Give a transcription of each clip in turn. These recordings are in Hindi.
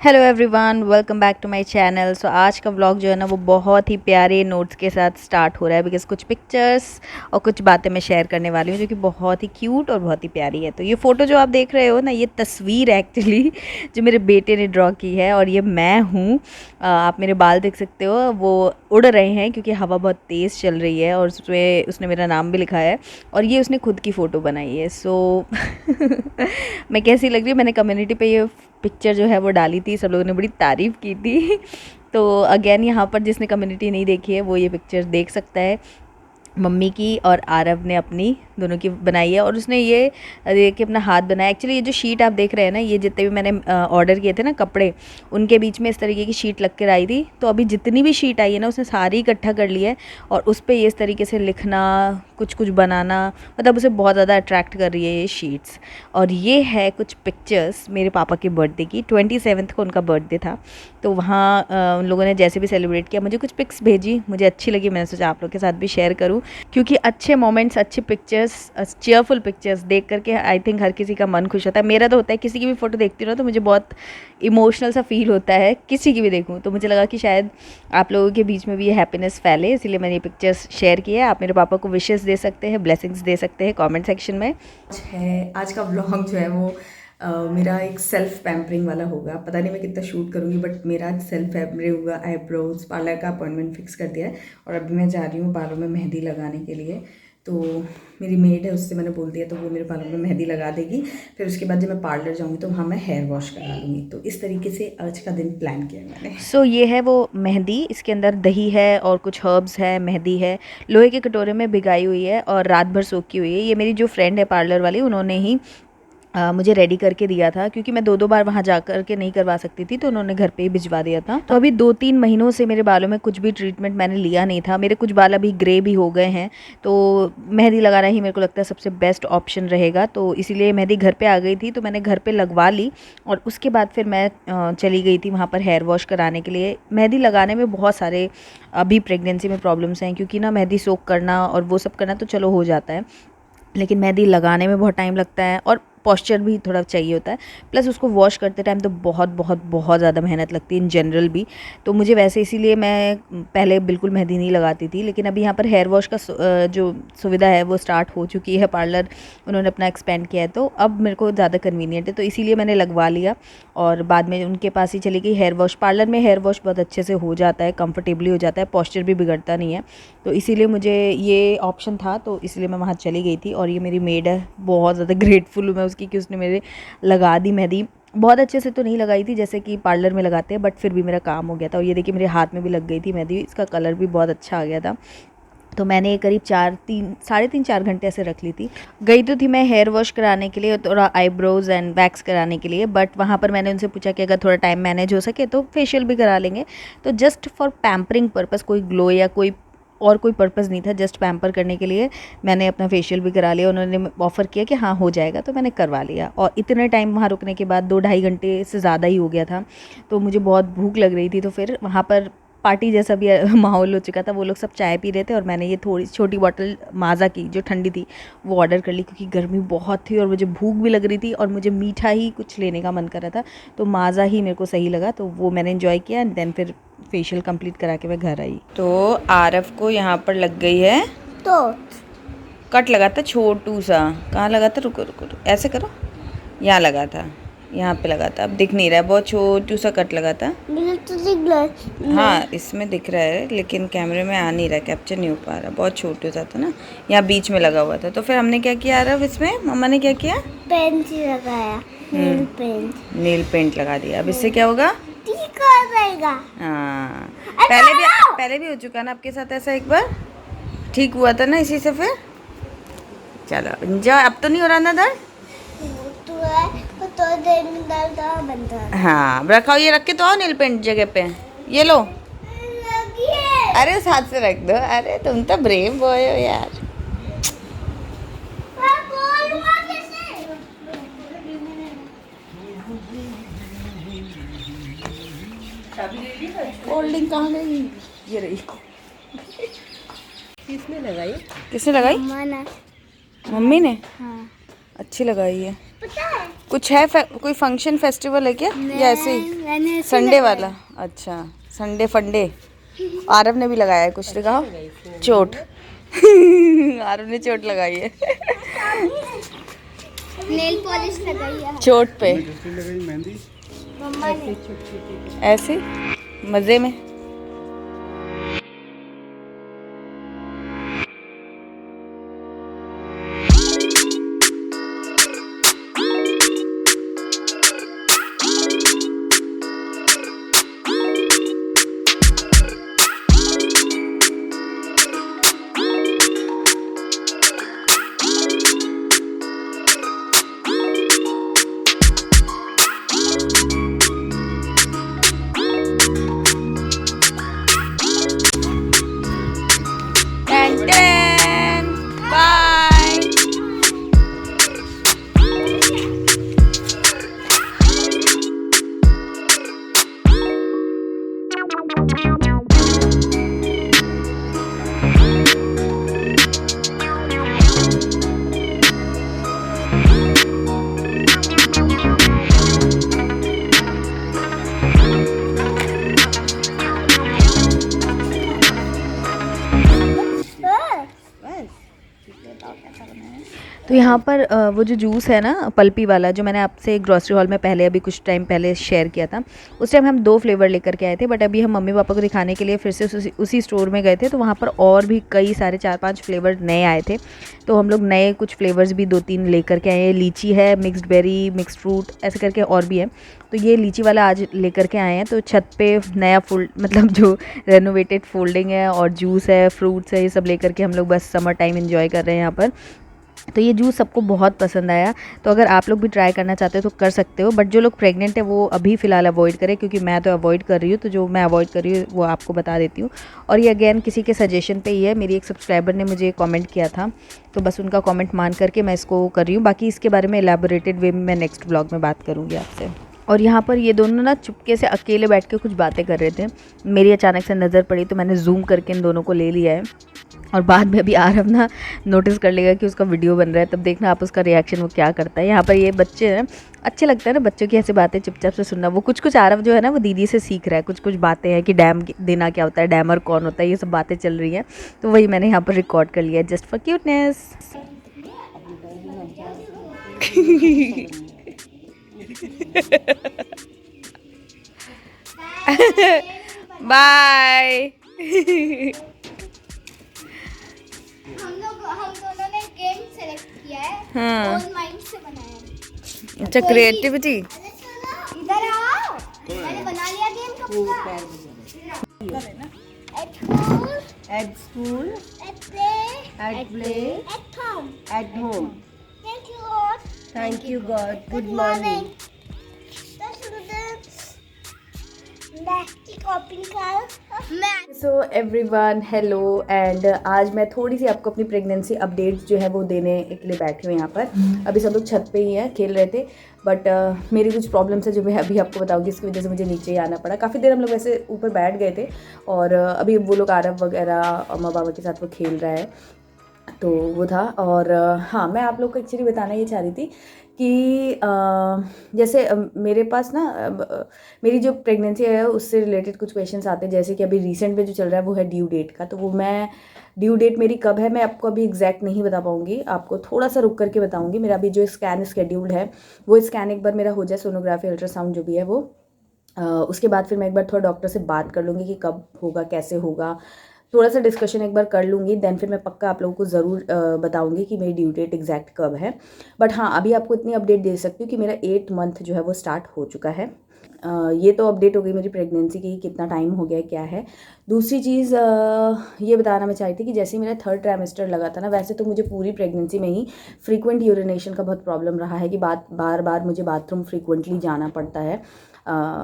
Hello everyone, welcome back to my channel. So आज का व्लॉग जो है ना वो बहुत ही प्यारे नोट्स के साथ स्टार्ट हो रहा है बिकॉज़ कुछ पिक्चर्स और कुछ बातें मैं शेयर करने वाली हूँ जो कि बहुत ही क्यूट और बहुत ही प्यारी है। तो ये फ़ोटो जो आप देख रहे हो ना, ये तस्वीर एक्चुअली जो मेरे बेटे ने ड्रॉ की है और ये मैं हूँ। आप मेरे बाल देख सकते हो, वो उड़ रहे हैं क्योंकि हवा बहुत तेज़ चल रही है और उसमें उसने मेरा नाम भी लिखा है और ये उसने खुद की फ़ोटो बनाई है। सो मैं कैसी लग रही है, मैंने कम्युनिटी पे ये पिक्चर जो है वो डाली थी, सब लोगों ने बड़ी तारीफ़ की थी। तो अगेन यहाँ पर जिसने कम्युनिटी नहीं देखी है वो ये पिक्चर देख सकता है। मम्मी की और आरव ने अपनी दोनों की बनाई है और उसने ये देखिए अपना हाथ बनाया। एक्चुअली ये जो शीट आप देख रहे हैं ना, ये जितने भी मैंने ऑर्डर किए थे ना कपड़े, उनके बीच में इस तरीके की शीट लग कर आई थी। तो अभी जितनी भी शीट आई है ना उसने सारी इकट्ठा कर ली है और उस पर ये इस तरीके से लिखना, कुछ कुछ बनाना, मतलब उसे बहुत ज़्यादा अट्रैक्ट कर रही है ये शीट्स। और ये है कुछ पिक्चर्स मेरे पापा के बर्थडे की। 27 को उनका बर्थडे था, तो वहाँ उन लोगों ने जैसे भी सेलिब्रेट किया, मुझे कुछ पिक्स भेजी, मुझे अच्छी लगी, मैंने सोचा आप लोग के साथ भी शेयर करूँ क्योंकि अच्छे मोमेंट्स, अच्छे पिक्चर्स, चेयरफुल पिक्चर्स देख करके आई थिंक हर किसी का मन खुश होता है। मेरा तो होता है, किसी की भी फ़ोटो देखती हूँ ना तो मुझे बहुत इमोशनल सा फील होता है, किसी की भी देखूँ तो मुझे लगा कि शायद आप लोगों के बीच में भी ये हैप्पीनेस फैले, इसीलिए मैंने ये पिक्चर्स शेयर किया है। आप मेरे पापा को विशेस दे सकते हैं, ब्लेसिंग्स दे सकते हैं कमेंट सेक्शन में। आज का व्लॉग जो है वो मेरा एक सेल्फ पैम्परिंग वाला होगा। पता नहीं मैं कितना शूट करूँगी, बट मेरा आज सेल्फ पैम्परिंग होगा। आईब्रोज पार्लर का अपॉइंटमेंट फिक्स कर दिया है और अभी मैं जा रही हूँ बालों में मेहंदी लगाने के लिए। तो मेरी मेड है, उससे मैंने बोल दिया, तो वो मेरे बालों में मेहंदी लगा देगी। फिर उसके बाद जब मैं पार्लर जाऊँगी तो वहाँ मैं हेयर वॉश करा लूँगी। तो इस तरीके से आज का दिन प्लान किया मैंने। सो ये है वो मेहंदी, इसके अंदर दही है और कुछ हर्ब्स है, मेहंदी है, लोहे के कटोरे में भिगाई हुई है और रात भर सोखी हुई है। ये मेरी जो फ्रेंड है पार्लर वाली, उन्होंने ही मुझे रेडी करके दिया था क्योंकि मैं 2-2 बार वहाँ जा कर के नहीं करवा सकती थी, तो उन्होंने घर पे ही भिजवा दिया था। तो अभी 2-3 महीनों से मेरे बालों में कुछ भी ट्रीटमेंट मैंने लिया नहीं था। मेरे कुछ बाल अभी ग्रे भी हो गए हैं, तो मेहंदी लगाना ही मेरे को लगता है सबसे बेस्ट ऑप्शन रहेगा। तो इसीलिए मेहंदी घर पे आ गई थी तो मैंने घर पे लगवा ली और उसके बाद फिर मैं चली गई थी वहाँ पर हेयर वॉश कराने के लिए। मेहंदी लगाने में बहुत सारे अभी प्रेगनेंसी में प्रॉब्लम्स हैं क्योंकि ना मेहंदी सोक करना और वो सब करना तो चलो हो जाता है, लेकिन मेहंदी लगाने में बहुत टाइम लगता है और पॉस्चर भी थोड़ा चाहिए होता है। प्लस उसको वॉश करते टाइम तो बहुत बहुत बहुत ज़्यादा मेहनत लगती है इन जनरल भी। तो मुझे वैसे इसीलिए मैं पहले बिल्कुल मेहंदी नहीं लगाती थी, लेकिन अभी यहाँ पर हेयर वॉश का जो सुविधा है वो स्टार्ट हो चुकी है। पार्लर उन्होंने अपना एक्सपेंड किया है तो अब मेरे को ज़्यादा कन्वीनियंट है, तो इसीलिए मैंने लगवा लिया और बाद में उनके पास ही चली गई हेयर वॉश। पार्लर में हेयर वॉश बहुत अच्छे से हो जाता है, कंफर्टेबली हो जाता है, पॉस्चर भी बिगड़ता नहीं है। तो इसीलिए मुझे ये ऑप्शन था, तो इसलिए मैं वहाँ चली गई थी। और ये मेरी मेड है, बहुत ज़्यादा ग्रेटफुल हूँ मैं उसकी कि उसने मेरे लगा दी मेहंदी। बहुत अच्छे से तो नहीं लगाई थी जैसे कि पार्लर में लगाते हैं, बट फिर भी मेरा काम हो गया था। और ये देखिए मेरे हाथ में भी लग गई थी मेहंदी, इसका कलर भी बहुत अच्छा आ गया था। तो मैंने ये करीब 3-4 घंटे ऐसे रख ली थी। गई तो थी मैं हेयर वॉश कराने के लिए, थोड़ा आईब्रोज एंड वैक्स कराने के लिए, बट वहाँ पर मैंने उनसे पूछा कि अगर थोड़ा टाइम मैनेज हो सके तो फेशियल भी करा लेंगे। तो जस्ट फॉर पैम्परिंग पर्पज़, कोई ग्लो या कोई और कोई पर्पज़ नहीं था, जस्ट पैम्पर करने के लिए मैंने अपना फेशियल भी करा लिया। उन्होंने ऑफ़र किया कि हाँ हो जाएगा, तो मैंने करवा लिया। और इतने टाइम वहाँ रुकने के बाद 2-2.5 घंटे से ज़्यादा ही हो गया था, तो मुझे बहुत भूख लग रही थी। तो फिर वहाँ पर पार्टी जैसा भी माहौल हो चुका था, वो लोग सब चाय पी रहे थे और मैंने ये थोड़ी छोटी बॉटल माज़ा की जो ठंडी थी वो ऑर्डर कर ली क्योंकि गर्मी बहुत थी और मुझे भूख भी लग रही थी और मुझे मीठा ही कुछ लेने का मन कर रहा था। तो माज़ा ही मेरे को सही लगा, तो वो मैंने इन्जॉय किया एंड देन फिर फेशियल कंप्लीट करा के मैं घर आई। तो आरव को यहाँ पर लग गई है तो कट लगा था छोटू सा। कहाँ लगा था? रुको रुको रुको, ऐसे करो, यहाँ लगा था, यहाँ पे लगा था, अब दिख नहीं रहा है, बहुत छोटू सा कट लगा था। हाँ इसमें दिख रहा है लेकिन कैमरे में आ नहीं रहा, कैप्चर नहीं हो पा रहा, बहुत छोटू सा था ना, यहाँ बीच में लगा हुआ था। तो फिर हमने क्या किया यार, इसमें मम्मा ने क्या किया, पेंट लगाया, नील पेंट लगा दिया। अब इससे क्या होगा, टीका रहेगा। हाँ पहले भी हो चुका ना आपके साथ ऐसा, एक बार ठीक हुआ था ना इसी से। फिर चलो जा, अब तो नहीं हो रहा ना दर्द? तो देर में दर्द बनता है। हाँ रखाओ, ये रख के तो आओ नील पेंट जगह पे, ये लो। अरे उस हाथ से रख दो। अरे तुम तो ब्रेव बॉय हो यार। फोल्डिंग कहाँ गई? ये रही। किसने लगाई? किसने लगाई? मम्मा ने। मम्मी ने? हाँ। अच्छी लगाई है। पता है कुछ है कोई फंक्शन फेस्टिवल है क्या या ऐसे ही संडे वाला? अच्छा, संडे फंडे। आरव ने भी लगाया है कुछ, दिखाओ। चोट आरव ने चोट लगाई है नेल पॉलिश लगाई है चोट पे, मम्मा ने। ऐसे मज़े में। बाय। तो यहाँ पर वो जो जूस है ना पल्पी वाला, जो मैंने आपसे ग्रॉसरी हॉल में पहले अभी कुछ टाइम पहले शेयर किया था, उस टाइम हम 2 फ्लेवर लेकर के आए थे। बट अभी हम मम्मी पापा को दिखाने के लिए फिर से उसी स्टोर में गए थे, तो वहाँ पर और भी कई सारे 4-5 फ्लेवर नए आए थे। तो हम लोग नए कुछ फ्लेवर्स भी 2-3 लेकर के आए हैं। लीची है, मिक्स्ड बेरी, मिक्स्ड फ्रूट, ऐसे करके और भी है। तो ये लीची वाला आज लेकर के आए हैं। तो छत पे नया मतलब जो रेनोवेटेड फोल्डिंग है और जूस है, फ्रूट्स है, ये सब लेकर के हम लोग बस समर टाइम एंजॉय कर रहे हैं यहाँ पर। तो ये जूस सबको बहुत पसंद आया। तो अगर आप लोग भी ट्राई करना चाहते हो तो कर सकते हो, बट जो लोग प्रेग्नेंट है वो अभी फ़िलहाल अवॉइड करें, क्योंकि मैं तो अवॉइड कर रही हूँ। तो जो मैं अवॉइड कर रही हूँ वो आपको बता देती हूँ। और ये अगेन किसी के सजेशन पे ही है। मेरी एक सब्सक्राइबर ने मुझे कमेंट किया था, तो बस उनका कमेंट मान करके मैं इसको कर रही हूँ। बाकी इसके बारे में एलैबोरेटेड वे में मैं नेक्स्ट ब्लॉग में बात करूँगी आपसे। और यहाँ पर ये दोनों ना चुपके से अकेले बैठ के कुछ बातें कर रहे थे। मेरी अचानक से नज़र पड़ी तो मैंने जूम करके इन दोनों को ले लिया है। और बाद में अभी आरव ना नोटिस कर लेगा कि उसका वीडियो बन रहा है, तब देखना आप उसका रिएक्शन वो क्या करता है। यहाँ पर ये बच्चे हैं, अच्छे लगता है ना बच्चों की ऐसी बातें चुपचाप से सुनना। वो कुछ आरव जो है ना वो दीदी से सीख रहा है। कुछ बातें हैं कि डैम देना क्या होता है, डैमर कौन होता है, ये सब बातें चल रही हैं। तो वही मैंने यहाँ पर रिकॉर्ड कर लिया है जस्ट फॉर क्यूटनेस। बाय। हम दोनों ने गेम सेलेक्ट किया है। हाँ। ओन माइंड से बनाया है। अच्छा, क्रिएटिविटी। इधर आओ, मैंने बना लिया गेम का पूरा। At school, At play, at play, at home. at home. Thank you, Lord. Thank you, God. Good morning. की कॉपी निकाल। मैं सो एवरीवन हेलो एंड आज मैं थोड़ी सी आपको अपनी प्रेगनेंसी अपडेट्स जो है वो देने के लिए बैठी हूँ यहाँ पर। अभी सब लोग छत पे ही हैं, खेल रहे थे, बट मेरी कुछ प्रॉब्लम्स है जो मैं अभी आपको बताऊँगी। इसकी वजह से मुझे नीचे ही आना पड़ा। काफ़ी देर हम लोग वैसे ऊपर बैठ गए थे और अभी वो लोग आरव वगैरह अम्मा बाबा के साथ वो खेल रहा है, तो वो था। और हाँ, मैं आप लोग को एक्चुअली बताना ये चाह रही थी कि जैसे मेरे पास ना मेरी जो प्रेगनेंसी है उससे रिलेटेड कुछ क्वेश्चंस आते हैं। जैसे कि अभी रिसेंट में जो चल रहा है वो है ड्यू डेट का। तो वो मैं ड्यू डेट मेरी कब है मैं आपको अभी एग्जैक्ट नहीं बता पाऊँगी, आपको थोड़ा सा रुक करके बताऊँगी। मेरा अभी जो स्कैन स्केड्यूल्ड है वो स्कैन एक बार मेरा हो जाए, सोनोग्राफी अल्ट्रासाउंड जो भी है वो, उसके बाद फिर मैं एक बार थोड़ा डॉक्टर से बात कर लूँगी कि कब होगा, कैसे होगा, थोड़ा सा डिस्कशन एक बार कर लूँगी। देन फिर मैं पक्का आप लोगों को ज़रूर बताऊँगी कि मेरी ड्यू डेट एग्जैक्ट कब है। बट हाँ, अभी आपको इतनी अपडेट दे सकती हूँ कि मेरा 8 मंथ जो है वो स्टार्ट हो चुका है। ये तो अपडेट हो गई मेरी प्रेगनेंसी की, कितना टाइम हो गया क्या है। दूसरी चीज़ ये बताना मैं चाहती थी कि जैसे मेरा 3rd ट्राइमेस्टर लगा था ना, वैसे तो मुझे पूरी प्रेगनेंसी में ही फ्रीक्वेंट यूरिनेशन का बहुत प्रॉब्लम रहा है कि बार बार मुझे बाथरूम फ्रीक्वेंटली जाना पड़ता है।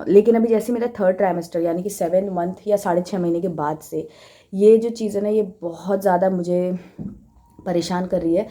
लेकिन अभी जैसे मेरा 3rd ट्राइमेस्टर यानी कि 7 मंथ या 6.5 महीने के बाद से ये जो चीज़ है ना, ये बहुत ज़्यादा मुझे परेशान कर रही है।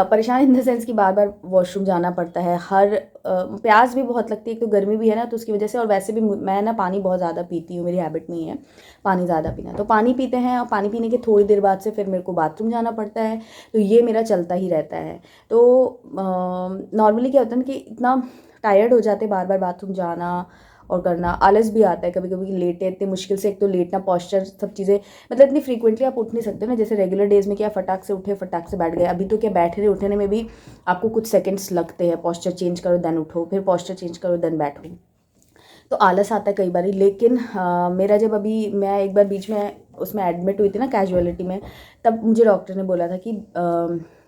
परेशान इन द सेंस कि बार बार वॉशरूम जाना पड़ता है, हर प्यास भी बहुत लगती है, एक तो गर्मी भी है ना तो उसकी वजह से। और वैसे भी मैं ना पानी बहुत ज़्यादा पीती हूँ, मेरी हैबिट में ही है पानी ज़्यादा पीना। तो पानी पीते हैं और पानी पीने के थोड़ी देर बाद से फिर मेरे को बाथरूम जाना पड़ता है। तो ये मेरा चलता ही रहता है। तो नॉर्मली क्या होता है ना कि इतना टायर्ड हो जाते बार बार बाथरूम जाना और करना, आलस भी आता है कभी कभी, लेटे इतने मुश्किल से, एक तो लेटना, पॉस्चर, सब चीज़ें मतलब इतनी फ्रीक्वेंटली आप उठ नहीं सकते ना, जैसे रेगुलर डेज में क्या फटाक से उठे फटाक से बैठ गए, अभी तो क्या बैठने उठने में भी आपको कुछ सेकंड्स लगते हैं, पॉस्चर चेंज करो देन उठो, फिर पॉस्चर चेंज करो देन बैठो, तो आलस आता है कई बार। लेकिन मेरा जब अभी मैं एक बार बीच में उसमें एडमिट हुई थी ना कैजुअलिटी में, तब मुझे डॉक्टर ने बोला था कि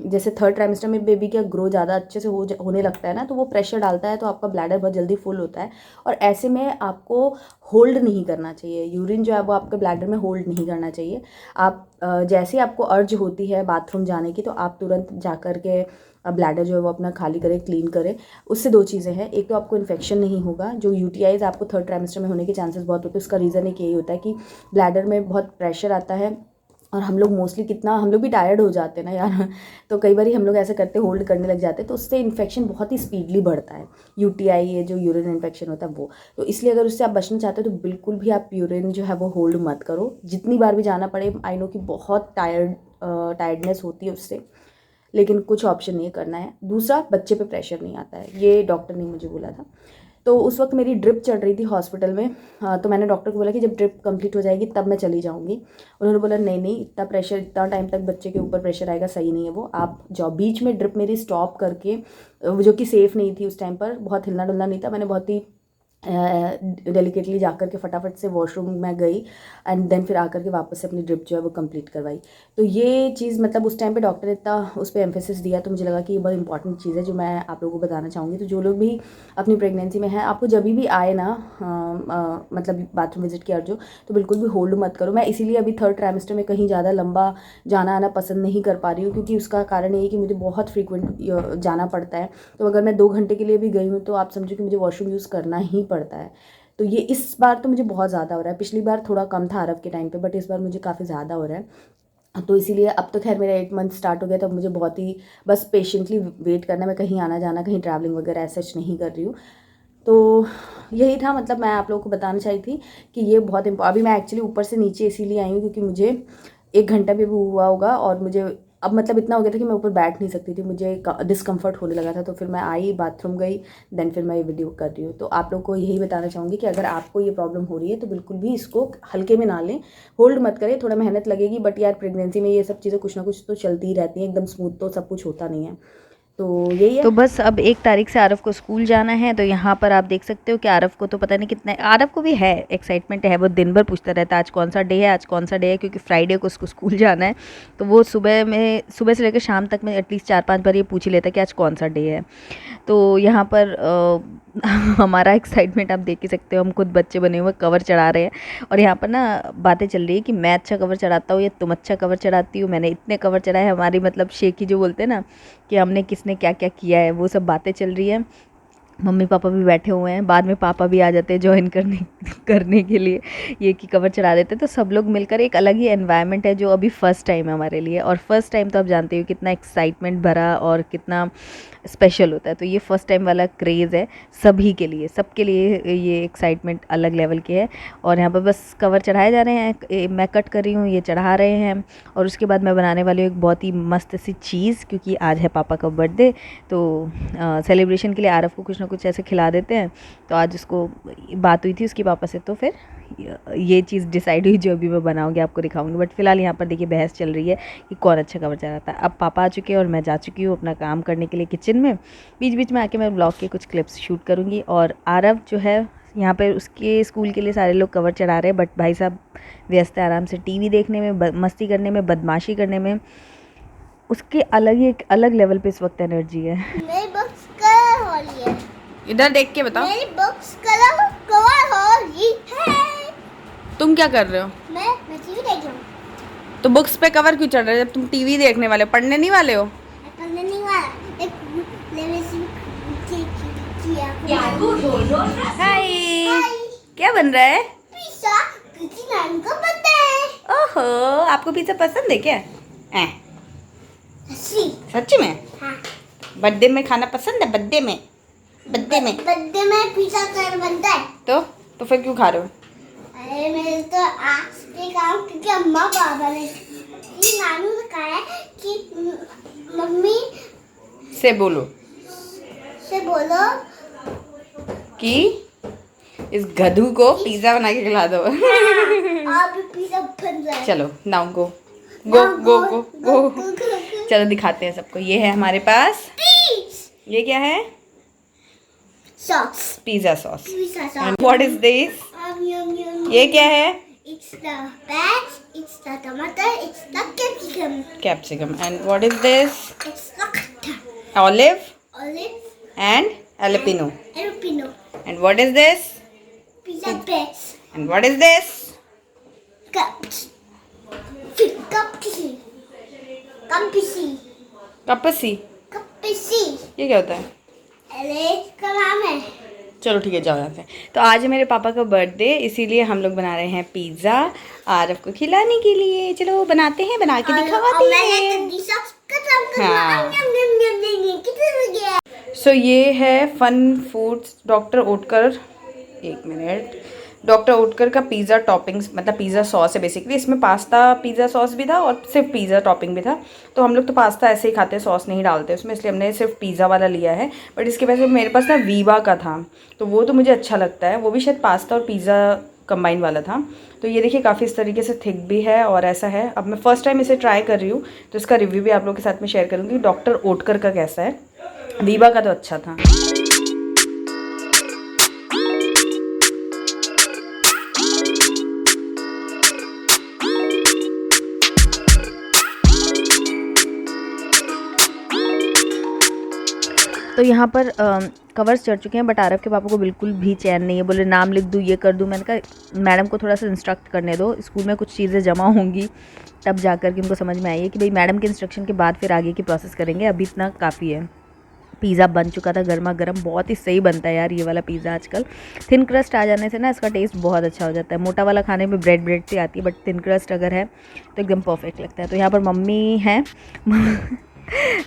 जैसे 3rd ट्राइमेस्टर में बेबी का ग्रो ज़्यादा अच्छे से होने लगता है ना, तो वो प्रेशर डालता है तो आपका ब्लैडर बहुत जल्दी फुल होता है, और ऐसे में आपको होल्ड नहीं करना चाहिए, यूरिन जो है वो आपके ब्लैडर में होल्ड नहीं करना चाहिए। आप जैसे आपको अर्ज होती है बाथरूम जाने की, तो आप तुरंत जा कर के ब्लैडर जो है वो अपना खाली करें, क्लीन करें। उससे 2 चीज़ें हैं, एक तो आपको इन्फेक्शन नहीं होगा, जो यूटीआईज आपको 3rd ट्राइमेस्टर में होने के चांसेस बहुत होते हैं, उसका रीज़न एक यही होता है कि ब्लैडर में बहुत प्रेशर आता है, और हम लोग मोस्टली कितना, हम लोग भी टायर्ड हो जाते हैं ना यार, तो कई बार हम लोग ऐसे करते होल्ड करने लग जाते हैं, तो उससे इन्फेक्शन बहुत ही स्पीडली बढ़ता है, यूटीआई ये जो यूरिन इन्फेक्शन होता है वो। तो इसलिए अगर उससे आप बचना चाहते हो तो बिल्कुल भी आप यूरिन जो है वो होल्ड मत करो, जितनी बार भी जाना पड़े। आई नो कि बहुत टायर्डनेस होती है उससे, लेकिन कुछ ऑप्शन नहीं करना है। दूसरा, बच्चे पे प्रेशर नहीं आता है, ये डॉक्टर ने मुझे बोला था। तो उस वक्त मेरी ड्रिप चल रही थी हॉस्पिटल में, तो मैंने डॉक्टर को बोला कि जब ड्रिप कंप्लीट हो जाएगी तब मैं चली जाऊंगी। उन्होंने बोला नहीं नहीं, इतना प्रेशर, इतना टाइम तक बच्चे के ऊपर प्रेशर आएगा, सही नहीं है वो, आप जाओ। बीच में ड्रिप मेरी स्टॉप करके, जो कि सेफ़ नहीं थी उस टाइम पर, बहुत हिलना डुलना नहीं था, मैंने बहुत ही डेलिकेटली जाकर के फटाफट से वॉशरूम में गई, एंड देन फिर आकर के वापस से अपनी ड्रिप जो है वो कंप्लीट करवाई। तो ये चीज़ मतलब उस टाइम पे डॉक्टर ने इतना उस पर एम्फेसिस दिया, तो मुझे लगा कि ये बहुत इंपॉर्टेंट चीज़ है जो मैं आप लोगों को बताना चाहूँगी। तो जो लोग भी अपनी प्रेगनेंसी में हैं, आपको जब भी आए ना मतलब बाथरूम विजिट की अर्ज हो, तो बिल्कुल भी होल्ड मत करो। मैं इसीलिए अभी 3rd ट्राइमेस्टर में कहीं ज़्यादा लंबा जाना आना पसंद नहीं कर पा रही हूँ, क्योंकि उसका कारण ये है कि मुझे बहुत फ्रीक्वेंट जाना पड़ता है। तो अगर मैं 2 घंटे के लिए भी गई हूँ तो आप समझो कि मुझे वॉशरूम यूज़ करना ही पड़ता है। तो ये इस बार तो मुझे बहुत ज़्यादा हो रहा है, पिछली बार थोड़ा कम था आरव के टाइम पे, बट इस बार मुझे काफ़ी ज़्यादा हो रहा है। तो इसीलिए अब तो खैर मेरा 8 मंथ स्टार्ट हो गया, तब मुझे बहुत ही बस पेशेंटली वेट करना है, मैं कहीं आना जाना, कहीं ट्रैवलिंग वगैरह ऐसा नहीं कर रही हूँ। तो यही था, मतलब मैं आप लोगों को बताना चाही थी कि ये बहुत अभी मैं एक्चुअली ऊपर से नीचे इसीलिए आई हूँ क्योंकि मुझे 1 घंटा भी हुआ होगा, और मुझे अब मतलब इतना हो गया था कि मैं ऊपर बैठ नहीं सकती थी, मुझे डिस्कम्फर्ट होने लगा था। तो फिर मैं आई, बाथरूम गई, देन फिर मैं ये वीडियो कर रही हूँ। तो आप लोग को यही बताना चाहूँगी कि अगर आपको ये प्रॉब्लम हो रही है तो बिल्कुल भी इसको हल्के में ना लें, होल्ड मत करें। थोड़ा मेहनत लगेगी, बट यार प्रेगनेंसी में ये सब चीज़ें कुछ ना कुछ तो चलती ही रहती हैं, एकदम स्मूथ तो सब कुछ होता नहीं है। तो यही है। तो बस अब 1 तारीख से आरव को स्कूल जाना है, तो यहाँ पर आप देख सकते हो कि आरव को तो पता नहीं कितना, आरव को भी है एक्साइटमेंट है, वो दिन भर पूछता रहता है आज कौन सा डे है, आज कौन सा डे है, क्योंकि फ्राइडे को उसको स्कूल जाना है। तो वो सुबह से लेकर शाम तक में एटलीस्ट 4-5 बार ये पूछ ही लेता है कि आज कौन सा डे है। तो यहाँ पर हमारा एक्साइटमेंट आप देख ही सकते हो, हम खुद बच्चे बने हुए कवर चढ़ा रहे हैं, और यहाँ पर ना बातें चल रही है कि मैं अच्छा कवर चढ़ाता हूँ या तुम अच्छा कवर चढ़ाती हो, मैंने इतने कवर चढ़ाए, हमारी मतलब शेखी जो बोलते हैं ना कि हमने किसने क्या क्या किया है, वो सब बातें चल रही है। मम्मी पापा भी बैठे हुए हैं, बाद में पापा भी आ जाते हैं ज्वाइन करने के लिए, ये कि कवर चढ़ा देते हैं। तो सब लोग मिलकर एक अलग ही एनवायरनमेंट है जो अभी फ़र्स्ट टाइम है हमारे लिए, और फर्स्ट टाइम तो आप जानते हो कितना एक्साइटमेंट भरा और कितना स्पेशल होता है। तो ये फ़र्स्ट टाइम वाला क्रेज़ है सभी के लिए, सबके लिए ये एक्साइटमेंट अलग लेवल के है। और यहाँ पर बस कवर चढ़ाए जा रहे हैं, मैं कट कर रही हूँ, ये चढ़ा रहे हैं, और उसके बाद मैं बनाने वाली हूँ एक बहुत ही मस्त सी चीज़, क्योंकि आज है पापा का बर्थडे। तो सेलिब्रेशन के लिए आरव को कुछ ना कुछ ऐसे खिला देते हैं। तो आज उसको बात हुई थी उसके पापा से, तो फिर ये चीज़ डिसाइड हुई जो अभी मैं बनाऊंगी, आपको दिखाऊंगी। बट फिलहाल यहाँ पर देखिए बहस चल रही है कि कौन अच्छा कवर चढ़ाता है। अब पापा आ चुके हैं और मैं जा चुकी हूँ अपना काम करने के लिए किचन में। बीच बीच में आके मैं ब्लॉग के कुछ क्लिप्स शूट करूँगी। और आरव जो है यहाँ पर उसके स्कूल के लिए सारे लोग कवर चढ़ा रहे हैं, बट भाई साहब व्यस्त है आराम से टीवी देखने में, मस्ती करने में, बदमाशी करने में। उसके अलग ही एक अलग लेवल पे इस वक्त एनर्जी है। मेरी बुक्स कलर हो रही है, इधर देख के बताओ, मेरी बुक्स कलर कवर हो रही है। तुम क्या कर रहे हो? मैं टीवी देख रहा हूँ। तो बुक्स पे कवर क्यों चढ़ रहे हो जब तुम टीवी देखने वाले हो, पढ़ने नहीं वाले हो? पढ़ने नहीं वाला, एक हाय, क्या बन रहा है? पिज़्ज़ा, क्योंकि नानी का बर्थडे है। ओहो, आपको पिज़्ज़ा पसंद है क्या? सच्ची में? हाँ। बर्थडे में खाना पसंद है? बर्थडे में बर्थडे में पिज़्ज़ा कल बनता है। तो फिर क्यों खा रहे हो? अरे मेरे तो आज के काम, क्योंकि अम्मा पापा ने कि नानू ने कहा है कि मम्मी से बोलो से बोलो कि इस गधू को पिज़्ज़ा बना के खिला दो। अब पिज़्ज़ा बन रहा है। चलो नाउ गो गो गो गो गो। चलो दिखाते हैं सबको। ये है हमारे पास, ये क्या है? Sauce, pizza sauce. Pizza sauce. And what is this? ये क्या है? It's the veg, it's the tomato, it's the capsicum. Capsicum. And what is this? It's the cutter, olive olive, and jalapeno. jalapeno, and what is this? pizza bits, and what is this? cups, cupsi, कपसी। cupsi. ये क्या होता है? अरे इसका नाम है। चलो ठीक है, जाओ यहाँ से। तो आज है मेरे पापा का बर्थडे, इसीलिए हम लोग बना रहे हैं पिज़्ज़ा आरव को खिलाने के लिए। चलो बनाते हैं, बना के दिखाते हैं। हाँ। सो ये है फन फूड्स डॉक्टर ओटकर, एक मिनट, डॉक्टर ओटकर का पिज़्ज़ा टॉपिंग्स, मतलब पिज़्ज़ा सॉस है बेसिकली। इसमें पास्ता पिज़्ज़ा सॉस भी था और सिर्फ पिज़्ज़ा टॉपिंग भी था। तो हम लोग तो पास्ता ऐसे ही खाते हैं, सॉस नहीं डालते उसमें, इसलिए हमने सिर्फ पिज़्ज़ा वाला लिया है। बट इसके वजह से मेरे पास ना वीवा का था, तो वो तो मुझे अच्छा लगता है। वो भी शायद पास्ता और पिज़्ज़ा कंबाइन वाला था। तो ये देखिए काफ़ी इस तरीके से थिक भी है और ऐसा है। अब मैं फ़र्स्ट टाइम इसे ट्राई कर रही हूँ, तो इसका रिव्यू भी आप लोगों के साथ में शेयर करूँगी डॉक्टर ओटकर का कैसा है। वीवा का तो अच्छा था। तो यहाँ पर कवर्स चढ़ चुके हैं, बट आरव के पापा को बिल्कुल भी चैन नहीं है। बोले नाम लिख दूँ, ये कर दूँ। मैंने कहा मैडम को थोड़ा सा इंस्ट्रक्ट करने दो, स्कूल में कुछ चीज़ें जमा होंगी तब जा कर के उनको समझ में आई है कि भाई मैडम के इंस्ट्रक्शन के बाद फिर आगे की प्रोसेस करेंगे, अभी इतना काफ़ी है। पिज़्ज़ा बन चुका था गर्मा गर्म, बहुत ही सही बनता है यार ये वाला पिज़्ज़ा आजकल। थिन क्रस्ट आ जाने से ना इसका टेस्ट बहुत अच्छा हो जाता है। मोटा वाला खाने में ब्रेड सी आती है, बट थिन क्रस्ट अगर है तो एकदम परफेक्ट लगता है। तो यहाँ पर मम्मी हैं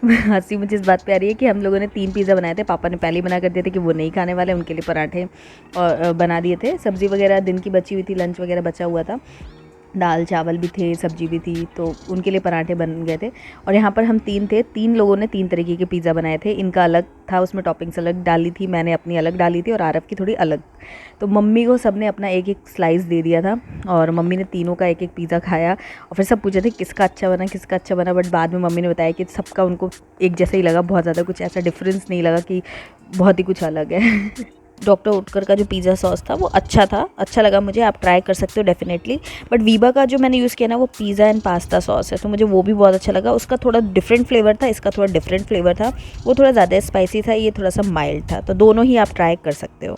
हंसी मुझे इस बात पे आ रही है कि हम लोगों ने 3 पिज़्ज़ा बनाए थे। पापा ने पहले ही मना कर दिए थे कि वो नहीं खाने वाले, उनके लिए पराठे और बना दिए थे। सब्ज़ी वगैरह दिन की बची हुई थी, लंच वगैरह बचा हुआ था, दाल चावल भी थे, सब्जी भी थी, तो उनके लिए पराठे बन गए थे। और यहाँ पर हम 3 थे, 3 लोगों ने 3 तरीके के पिज़्ज़ा बनाए थे। इनका अलग था, उसमें टॉपिंग्स अलग डाली थी, मैंने अपनी अलग डाली थी और आरव की थोड़ी अलग। तो मम्मी को सब ने अपना एक एक स्लाइस दे दिया था और मम्मी ने तीनों का एक एक पिज़्ज़ा खाया। और फिर सब पूछे थे किसका अच्छा बना, किसका अच्छा बना। बट बाद में मम्मी ने बताया कि सबका उनको एक जैसा ही लगा, बहुत ज़्यादा कुछ ऐसा डिफरेंस नहीं लगा कि बहुत ही कुछ अलग है। डॉक्टर ओटकर का जो पिज़्ज़ा सॉस था वो अच्छा था, अच्छा लगा मुझे, आप ट्राई कर सकते हो डेफिनेटली। बट वीवा का जो मैंने यूज़ किया ना वो पिज़्ज़ा एंड पास्ता सॉस है, तो मुझे वो भी बहुत अच्छा लगा। उसका थोड़ा डिफरेंट फ्लेवर था, इसका थोड़ा डिफरेंट फ्लेवर था। वो थोड़ा ज़्यादा स्पाइसी था, ये थोड़ा सा माइल्ड था। तो दोनों ही आप ट्राई कर सकते हो।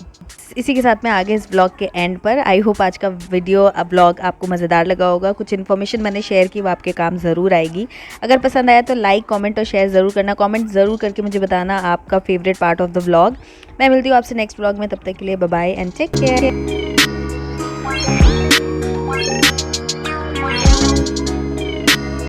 इसी के साथ में आगे इस ब्लॉग के एंड पर आई होप आज का वीडियो ब्लॉग आपको मज़ेदार लगा होगा। कुछ इन्फॉर्मेशन मैंने शेयर की वो आपके काम ज़रूर आएगी। अगर पसंद आया तो लाइक कमेंट और शेयर ज़रूर करना। कमेंट ज़रूर करके मुझे बताना आपका favourite part of the vlog. मैं मिलती हूँ आपसे नेक्स्ट व्लॉग में, तब तक के लिए bye bye and take care.